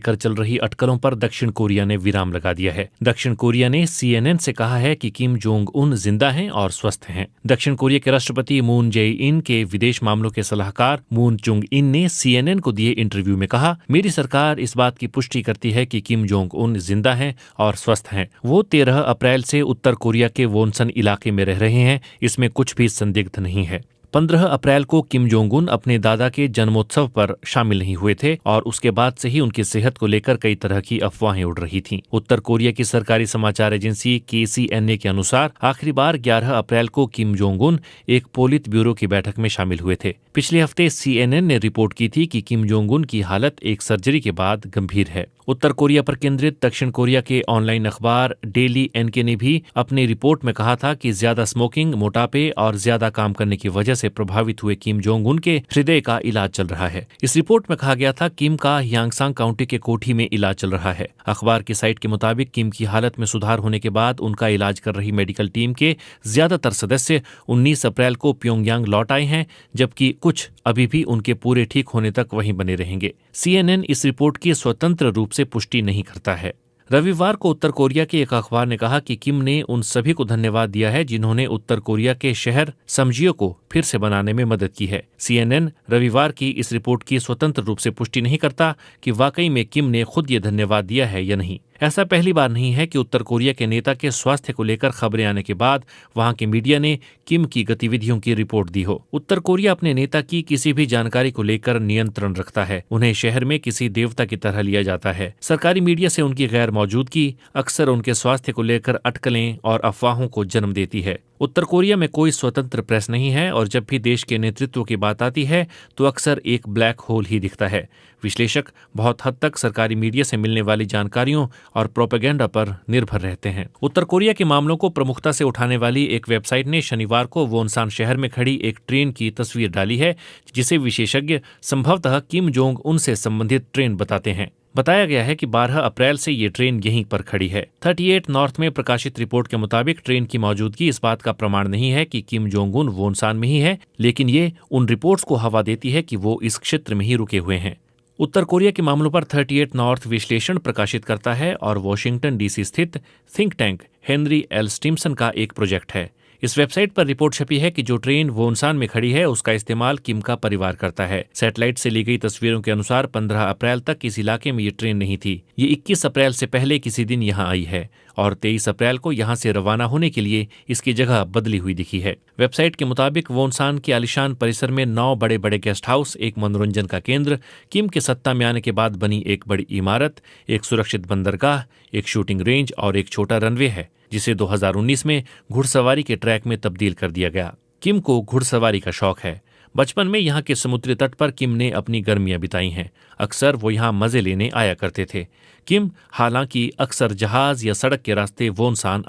कर चल रही अटकलों पर दक्षिण कोरिया ने विराम लगा दिया है। दक्षिण कोरिया ने CNN से कहा है कि किम जोंग उन जिंदा हैं और स्वस्थ हैं। दक्षिण कोरिया के राष्ट्रपति मून जे इन के विदेश मामलों के सलाहकार मून जुंग इन ने CNN को दिए इंटरव्यू में कहा, मेरी सरकार इस बात की पुष्टि करती है कि किम जोंग उन जिंदा हैं और स्वस्थ हैं। वो 13 अप्रैल से उत्तर कोरिया के वोनसन इलाके में रह रहे हैं, इसमें कुछ भी संदिग्ध नहीं है। 15 अप्रैल को किम जोंग उन अपने दादा के जन्मोत्सव पर शामिल नहीं हुए थे और उसके बाद से ही उनकी सेहत को लेकर कई तरह की अफवाहें उड़ रही थीं। उत्तर कोरिया की सरकारी समाचार एजेंसी KCNA के अनुसार आखिरी बार 11 अप्रैल को किम जोंग उन एक पोलित ब्यूरो की बैठक में शामिल हुए थे। पिछले हफ्ते CNN ने रिपोर्ट की थी कि किम जोंग उन की हालत एक सर्जरी के बाद गंभीर है। उत्तर कोरिया पर केंद्रित दक्षिण कोरिया के ऑनलाइन अखबार डेली NK ने भी अपनी रिपोर्ट में कहा था कि ज्यादा स्मोकिंग, मोटापे और ज्यादा काम करने की वजह से प्रभावित हुए किम जोंग उन के हृदय का इलाज चल रहा है। इस रिपोर्ट में कहा गया था किम का यांगसांग काउंटी के कोठी में इलाज चल रहा है। अखबार की साइट के मुताबिक किम की हालत में सुधार होने के बाद उनका इलाज कर रही मेडिकल टीम के ज्यादातर सदस्य 19 अप्रैल को प्योंगयांग लौट आए हैं, जबकि कुछ अभी भी उनके पूरे ठीक होने तक वहीं बने रहेंगे। CNN इस रिपोर्ट की स्वतंत्र रूप से पुष्टि नहीं करता है। रविवार को उत्तर कोरिया के एक अखबार ने कहा कि किम ने उन सभी को धन्यवाद दिया है जिन्होंने उत्तर कोरिया के शहर समजियो को फिर से बनाने में मदद की है। CNN रविवार की इस रिपोर्ट की स्वतंत्र रूप से पुष्टि नहीं करता कि वाकई में किम ने खुद ये धन्यवाद दिया है या नहीं। ऐसा पहली बार नहीं है कि उत्तर कोरिया के नेता के स्वास्थ्य को लेकर खबरें आने के बाद वहां के मीडिया ने किम की गतिविधियों की रिपोर्ट दी हो। उत्तर कोरिया अपने नेता की किसी भी जानकारी को लेकर नियंत्रण रखता है। उन्हें शहर में किसी देवता की तरह लिया जाता है। सरकारी मीडिया से उनकी गैर मौजूदगी अक्सर उनके स्वास्थ्य को लेकर अटकलें और अफवाहों को जन्म देती है। उत्तर कोरिया में कोई स्वतंत्र प्रेस नहीं है और जब भी देश के नेतृत्व की बात आती है तो अक्सर एक ब्लैक होल ही दिखता है। विश्लेषक बहुत हद तक सरकारी मीडिया से मिलने वाली जानकारियों और प्रोपेगेंडा पर निर्भर रहते हैं। उत्तर कोरिया के मामलों को प्रमुखता से उठाने वाली एक वेबसाइट ने शनिवार को वोनसान शहर में खड़ी एक ट्रेन की तस्वीर डाली है, जिसे विशेषज्ञ संभवतः किम जोंग उन से संबंधित ट्रेन बताते हैं। बताया गया है कि 12 अप्रैल से ये ट्रेन यहीं पर खड़ी है। 38 नॉर्थ में प्रकाशित रिपोर्ट के मुताबिक ट्रेन की मौजूदगी इस बात का प्रमाण नहीं है कि किम जोंग उन वोनसान में ही है, लेकिन ये उन रिपोर्ट्स को हवा देती है कि वो इस क्षेत्र में ही रुके हुए हैं। उत्तर कोरिया के मामलों पर 38 नॉर्थ विश्लेषण प्रकाशित करता है और वॉशिंगटन DC स्थित think tank Henry L Stimson का एक प्रोजेक्ट है। इस वेबसाइट पर रिपोर्ट छपी है कि जो ट्रेन वोनसान में खड़ी है उसका इस्तेमाल किम का परिवार करता है। सैटेलाइट से ली गई तस्वीरों के अनुसार 15 अप्रैल तक इस इलाके में ये ट्रेन नहीं थी। ये 21 अप्रैल से पहले किसी दिन यहाँ आई है और 23 अप्रैल को यहाँ से रवाना होने के लिए इसकी जगह बदली हुई दिखी है। वेबसाइट के मुताबिक वोनसान के आलिशान परिसर में 9 बड़े बड़े गेस्ट हाउस, एक मनोरंजन का केंद्र, किम के सत्ता में आने के बाद बनी एक बड़ी इमारत, एक सुरक्षित बंदरगाह, एक शूटिंग रेंज और एक छोटा रनवे है, जिसे 2019 में घुड़सवारी के ट्रैक में तब्दील कर दिया गया। किम को घुड़सवारी का शौक है। बचपन में यहाँ के समुद्री तट पर किम ने अपनी गर्मियां बिताई हैं। अक्सर वो यहाँ मजे लेने आया करते थे। किम हालांकि अक्सर जहाज या सड़क के रास्ते वोनसान